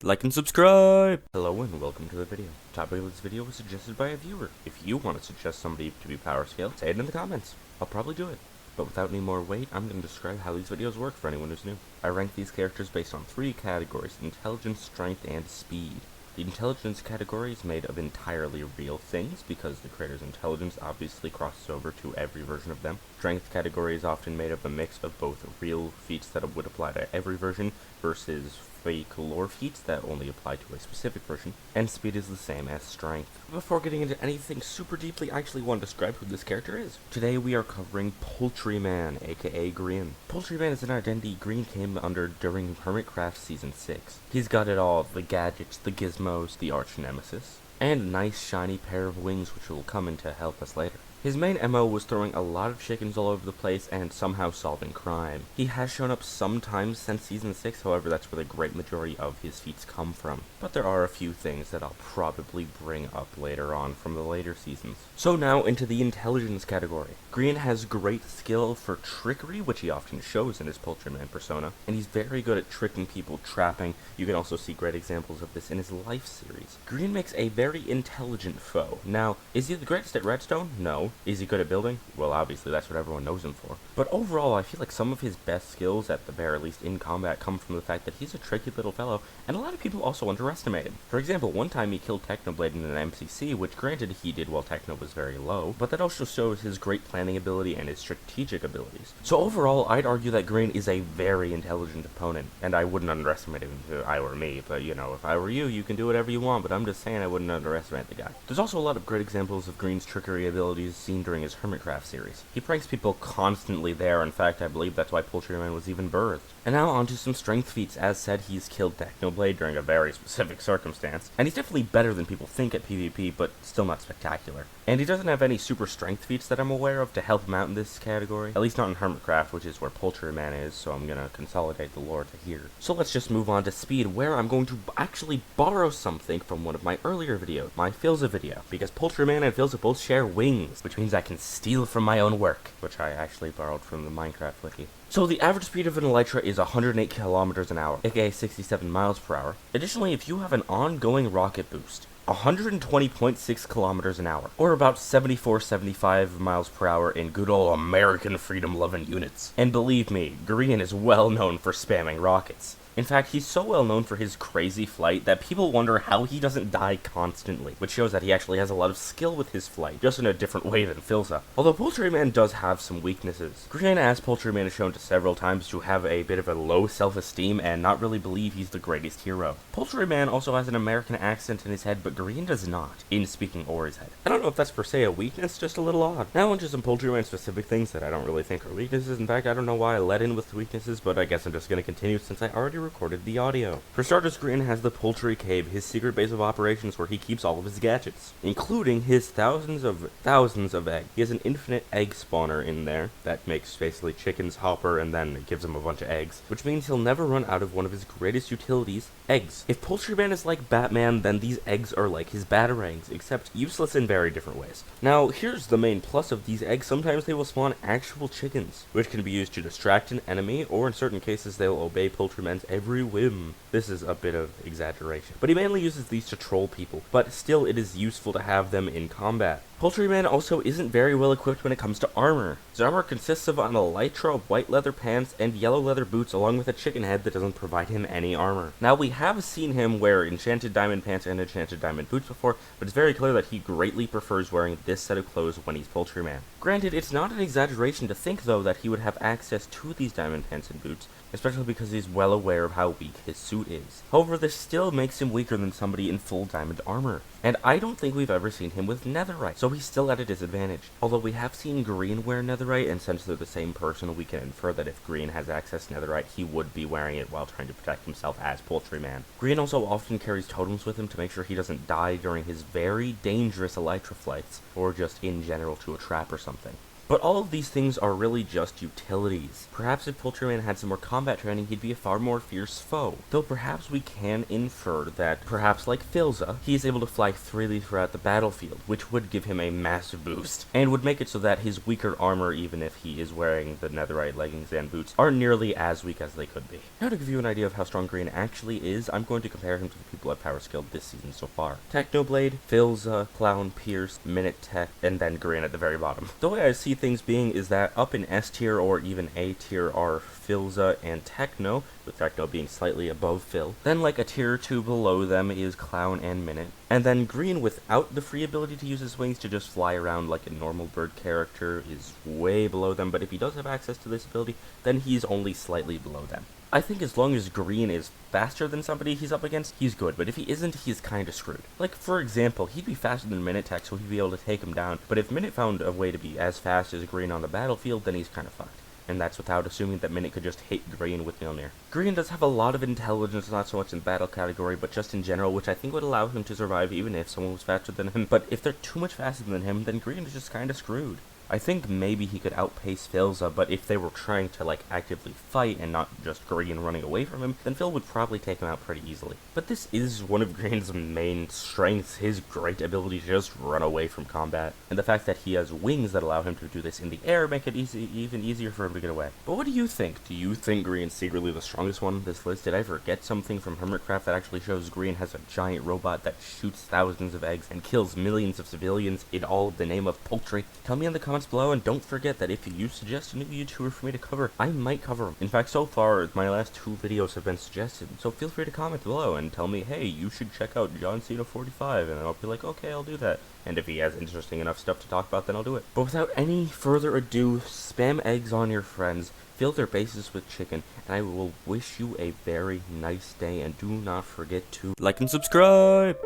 Like and subscribe! Hello and welcome to the video. The topic of this video was suggested by a viewer. If you want to suggest somebody to be power scaled, say it in the comments. I'll probably do it. But without any more wait, I'm going to describe how these videos work for anyone who's new. I rank these characters based on three categories: intelligence, strength, and speed. The intelligence category is made of entirely real things, because the creator's intelligence obviously crosses over to every version of them. Strength category is often made of a mix of both real feats that would apply to every version versus fake lore feats that only apply to a specific version, and speed is the same as strength. Before getting into anything super deeply, I actually want to describe who this character is. Today we are covering Poultry Man, aka Grian. Poultry Man is an identity Grian came under during Hermitcraft Season 6. He's got it all: the gadgets, the gizmos, the arch nemesis, and a nice shiny pair of wings which will come in to help us later. His main MO was throwing a lot of chickens all over the place and somehow solving crime. He has shown up sometimes since Season 6, however that's where the great majority of his feats come from. But there are a few things that I'll probably bring up later on from the later seasons. So now into the intelligence category. Grian has great skill for trickery, which he often shows in his Poultry Man persona, and he's very good at tricking people, trapping. You can also see great examples of this in his life series. Grian makes a very intelligent foe. Now, is he the greatest at redstone? No. Is he good at building? Well, obviously, that's what everyone knows him for. But overall, I feel like some of his best skills, at the very least in combat, come from the fact that he's a tricky little fellow, and a lot of people also underestimate him. For example, one time he killed Technoblade in an MCC, which granted he did while Techno was very low, but that also shows his great planning ability and his strategic abilities. So overall, I'd argue that Grian is a very intelligent opponent, and I wouldn't underestimate him if I were me, but you know, if I were you, you can do whatever you want, but I'm just saying I wouldn't underestimate the guy. There's also a lot of great examples of Grian's trickery abilities seen during his Hermitcraft series. He pranks people constantly there. In fact, I believe that's why Poultry Man was even birthed. And now on to some strength feats. As said, he's killed Technoblade during a very specific circumstance, and he's definitely better than people think at PvP, but still not spectacular. And he doesn't have any super strength feats that I'm aware of to help him out in this category, at least not in Hermitcraft, which is where Poultry Man is, so I'm gonna consolidate the lore to here. So let's just move on to speed, where I'm going to actually borrow something from one of my earlier videos, my Filza video, because Poultry Man and Filza both share wings, which means I can steal from my own work, which I actually borrowed from the Minecraft wiki. So the average speed of an elytra is 108 kilometers an hour, aka 67 miles per hour. Additionally, if you have an ongoing rocket boost, 120.6 kilometers an hour, or about 74-75 miles per hour in good old American freedom-loving units. And believe me, Grian is well known for spamming rockets. In fact, he's so well known for his crazy flight that people wonder how he doesn't die constantly, which shows that he actually has a lot of skill with his flight, just in a different way than Filza. Although Poultry Man does have some weaknesses. Grian, as Poultry Man is shown to several times, to have a bit of a low self-esteem and not really believe he's the greatest hero. Poultry Man also has an American accent in his head, but Grian does not, in speaking or his head. I don't know if that's per se a weakness, just a little odd. Now onto some Poultry Man specific things that I don't really think are weaknesses. In fact, I don't know why I let in with weaknesses, but I guess I'm just gonna continue since I already recorded the audio. For starters, Grian has the Poultry Cave, his secret base of operations where he keeps all of his gadgets, including his thousands of eggs. He has an infinite egg spawner in there that makes basically chickens hopper and then gives him a bunch of eggs, which means he'll never run out of one of his greatest utilities, eggs. If Poultry Man is like Batman, then these eggs are like his batarangs, except useless in very different ways. Now, here's the main plus of these eggs: sometimes they will spawn actual chickens, which can be used to distract an enemy, or in certain cases they'll obey Poultry Man's every whim. This is a bit of exaggeration, but he mainly uses these to troll people, but still it is useful to have them in combat. Poultry Man also isn't very well equipped when it comes to armor. His armor consists of an elytra, white leather pants, and yellow leather boots, along with a chicken head that doesn't provide him any armor. Now, we have seen him wear enchanted diamond pants and enchanted diamond boots before, but it's very clear that he greatly prefers wearing this set of clothes when he's Poultry Man. Granted, it's not an exaggeration to think, though, that he would have access to these diamond pants and boots, especially because he's well aware of how weak his suit is. However, this still makes him weaker than somebody in full diamond armor, and I don't think we've ever seen him with netherite, so he's still at a disadvantage. Although we have seen Grian wear netherite, and since they're the same person, we can infer that if Grian has access to netherite, he would be wearing it while trying to protect himself as Poultry Man. Grian also often carries totems with him to make sure he doesn't die during his very dangerous elytra flights, or just in general to a trap or something. But all of these things are really just utilities. Perhaps if Poultry had some more combat training, he'd be a far more fierce foe. Though perhaps we can infer that, perhaps like Philza, he is able to fly freely throughout the battlefield, which would give him a massive boost, and would make it so that his weaker armor, even if he is wearing the netherite leggings and boots, are nearly as weak as they could be. Now to give you an idea of how strong Grian actually is, I'm going to compare him to the people at Powerscaled this season so far. Technoblade, Philza, Clown, Pierce, Minute Tech, and then Grian at the very bottom. The way I see things being is that up in S tier or even A tier are Philza and Techno, with Techno being slightly above Phil. Then like a tier or 2 below them is Clown and Minute. And then Grian, without the free ability to use his wings to just fly around like a normal bird character, is way below them, but if he does have access to this ability, then he's only slightly below them. I think as long as Grian is faster than somebody he's up against, he's good, but if he isn't, he's kinda screwed. Like, for example, he'd be faster than Minute Tech, so he'd be able to take him down, but if Minute found a way to be as fast as Grian on the battlefield, then he's kinda fucked. And that's without assuming that Minute could just hit Grian with Mjolnir. Grian does have a lot of intelligence, not so much in battle category, but just in general, which I think would allow him to survive even if someone was faster than him. But if they're too much faster than him, then Grian is just kinda screwed. I think maybe he could outpace Philza, but if they were trying to, like, actively fight and not just Grian running away from him, then Phil would probably take him out pretty easily. But this is one of Grian's main strengths, his great ability to just run away from combat. And the fact that he has wings that allow him to do this in the air make it even easier for him to get away. But what do you think? Do you think Grian's secretly the strongest one on this list? Did I forget something from Hermitcraft that actually shows Grian has a giant robot that shoots thousands of eggs and kills millions of civilians in all of the name of Poultry? Tell me in the comments below, and don't forget that if you suggest a new YouTuber for me to cover, I might cover them. In fact, so far, my last 2 videos have been suggested, so feel free to comment below and tell me, hey, you should check out John Cena 45, and I'll be like, okay, I'll do that. And if he has interesting enough stuff to talk about, then I'll do it. But without any further ado, spam eggs on your friends, fill their bases with chicken, and I will wish you a very nice day, and do not forget to like and subscribe!